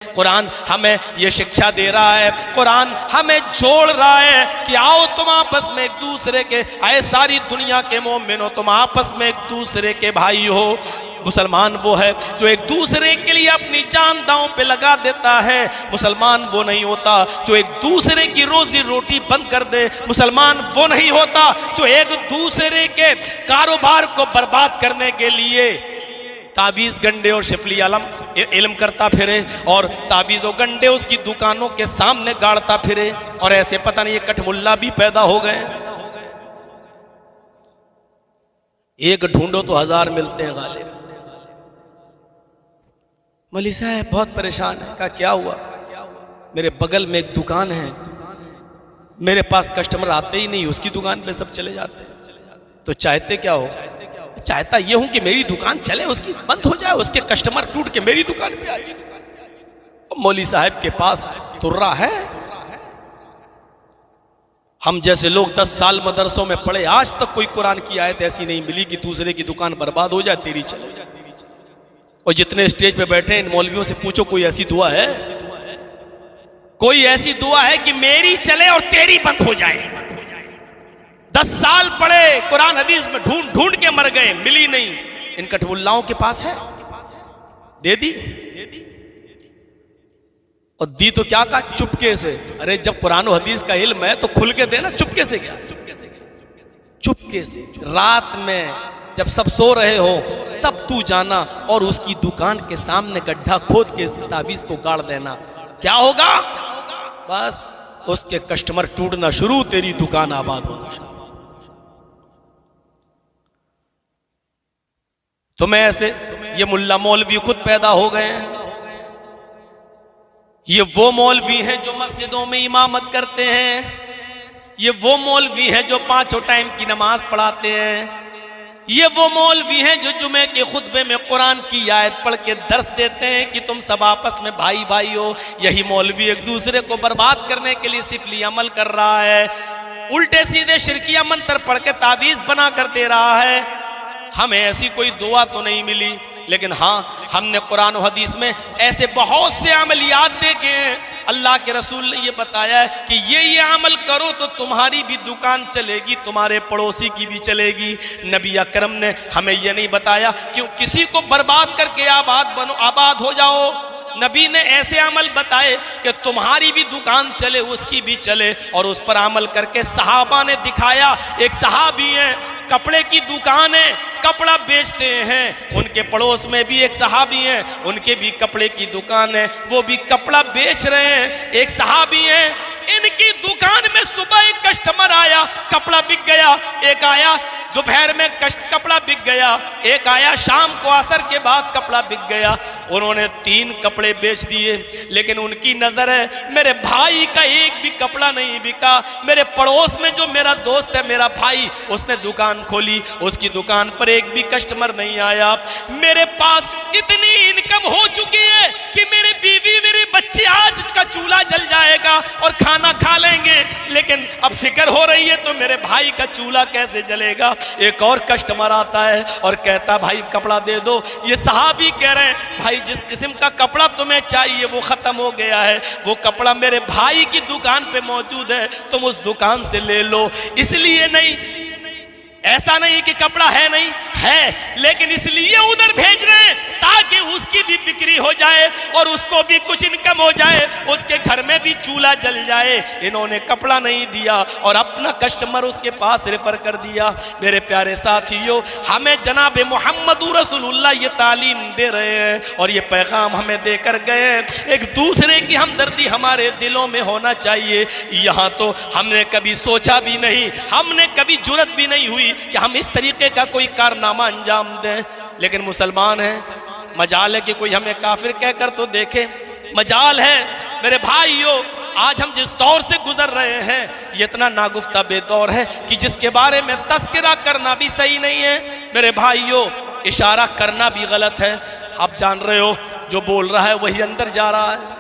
कुरान हमें ये शिक्षा दे रहा है, कुरान हमें जोड़ रहा है कि आओ तुम आपस में एक दूसरे के, आए सारी दुनिया के मोमिन हो, तुम आपस में एक दूसरे के भाई हो। मुसलमान वो है जो एक दूसरे के लिए अपनी जान दांव पे लगा देता है। मुसलमान वो नहीं होता जो एक दूसरे की रोजी रोटी बंद कर दे। मुसलमान वो नहीं होता जो एक दूसरे के कारोबार को बर्बाद करने के लिए तावीज़ गंडे और शिफली इल्म करता फिरे और तावीज़ और गंडे उसकी दुकानों के सामने गाड़ता फिरे। और ऐसे पता नहीं ये कठमुल्ला भी पैदा हो गए। एक ढूंढो तो 1000 मिलते हैं गालिब। मौलवी साहब बहुत परेशान है। कहा क्या हुआ? मेरे बगल में एक दुकान है, मेरे पास कस्टमर आते ही नहीं, उसकी दुकान पे सब चले जाते हैं। तो चाहते क्या हो? चाहता ये हूं कि मेरी दुकान चले, उसकी बंद हो जाए, उसके कस्टमर टूट के मेरी दुकान पे आ जाए। मौलवी साहब के पास तुर्रा है। हम जैसे लोग 10 साल मदरसों में पढ़े, आज तक कोई कुरान की आयत ऐसी नहीं मिली कि दूसरे की दुकान बर्बाद हो जाए, तेरी चले जाए। और जितने स्टेज पे बैठे इन मौलवियों से पूछो कोई ऐसी दुआ है? कोई ऐसी दुआ है कि मेरी चले और तेरी बंद हो जाए? 10 साल पढ़े, कुरान हदीस में ढूंढ ढूंढ के मर गए, मिली नहीं। इन कठमुल्लाओं के पास है, दे दी। और दी तो क्या कहा? चुपके से। अरे जब कुरान और हदीस का इल्म है तो खुल के देना, चुपके से क्या? चुपके से रात में जब सब सो रहे हो तब तू जाना और उसकी दुकान के सामने गड्ढा खोद के इस ताबीज को गाड़ देना। क्या होगा? बस उसके कस्टमर टूटना शुरू, तेरी दुकान आबाद होना शुरू। तो मैं ऐसे ये मुल्ला मौलवी खुद पैदा हो गए हैं। ये वो मौलवी हैं जो मस्जिदों में इमामत करते हैं। ये वो मौलवी हैं जो 5 टाइम की नमाज पढ़ाते हैं। ये वो मौलवी हैं जो जुमे के खुतबे में कुरान की आयत पढ़ के दर्स देते हैं कि तुम सब आपस में भाई भाई हो। यही मौलवी एक दूसरे को बर्बाद करने के लिए सिफली अमल कर रहा है, उल्टे सीधे शिरकिया मंत्र पढ़ के तावीज़ बना कर दे रहा है। हमें ऐसी कोई दुआ तो नहीं मिली, लेकिन हाँ हमने कुरान और हदीस में ऐसे बहुत से अमलियात देखे हैं। अल्लाह के रसूल ने ये बताया है कि ये अमल करो तो तुम्हारी भी दुकान चलेगी, तुम्हारे पड़ोसी की भी चलेगी। नबी अकरम ने हमें ये नहीं बताया कि किसी को बर्बाद करके आबाद बनो, आबाद हो जाओ। नबी ने ऐसे अमल बताए कि तुम्हारी भी दुकान चले, उसकी भी चले, और उस पर अमल करके सहाबा ने दिखाया। एक सहाबी है, कपड़े की दुकान है, कपड़ा बेचते हैं। उनके पड़ोस में भी एक सहाबी हैं, उनके भी कपड़े की दुकान है, वो भी कपड़ा बेच रहे हैं। एक सहाबी हैं, इनकी दुकान में सुबह एक कस्टमर आया, कपड़ा बिक गया। एक आया दोपहर में कपड़ा बिक गया। एक आया शाम को असर के बाद कपड़ा बिक गया। उन्होंने 3 कपड़े बेच दिए, लेकिन उनकी नजर है मेरे भाई का एक भी कपड़ा नहीं बिका। मेरे पड़ोस में जो मेरा दोस्त है, मेरा भाई, उसने दुकान खोली, उसकी दुकान पर एक भी कस्टमर नहीं आया। मेरे पास इतनी इनकम हो चुकी है कि मेरी बीवी, मेरे बच्चे, आज का चूल्हा जल जाएगा और खाना खा लेंगे, लेकिन अब फिक्र हो रही है तो मेरे भाई का चूल्हा कैसे जलेगा। एक और कस्टमर आता है और कहता भाई कपड़ा दे दो। ये सहाबी कह रहे हैं भाई जिस किस्म का कपड़ा तुम्हें चाहिए वो खत्म हो गया है, वो कपड़ा मेरे भाई की दुकान पे मौजूद है, तुम उस दुकान से ले लो। इसलिए नहीं, ऐसा नहीं कि कपड़ा है, नहीं है, लेकिन इसलिए उधर भेज रहे हैं ताकि उसकी भी बिक्री हो जाए और उसको भी कुछ इनकम हो जाए, उसके घर में भी चूल्हा जल जाए। इन्होंने कपड़ा नहीं दिया और अपना कस्टमर उसके पास रेफर कर दिया। मेरे प्यारे साथियों, हमें जनाब मोहम्मद रसूलुल्लाह ये तालीम दे रहे हैं और ये पैगाम हमें देकर गए। एक दूसरे की हमदर्दी हमारे दिलों में होना चाहिए। यहाँ तो हमने कभी सोचा भी नहीं, हमने कभी जुर्रत भी नहीं हुई कि हम इस तरीके का कोई कारनामा अंजाम दें, लेकिन मुसलमान हैं। मजाल है कि कोई हमें काफिर कहकर तो देखे। मजाल है मेरे भाइयों, आज हम जिस दौर से गुजर रहे हैं ये इतना नागुफ्ता बेदौर है कि जिसके बारे में तस्करा करना भी सही नहीं है। मेरे भाइयों, इशारा करना भी गलत है। आप जान रहे हो जो बोल रहा है वही अंदर जा रहा है।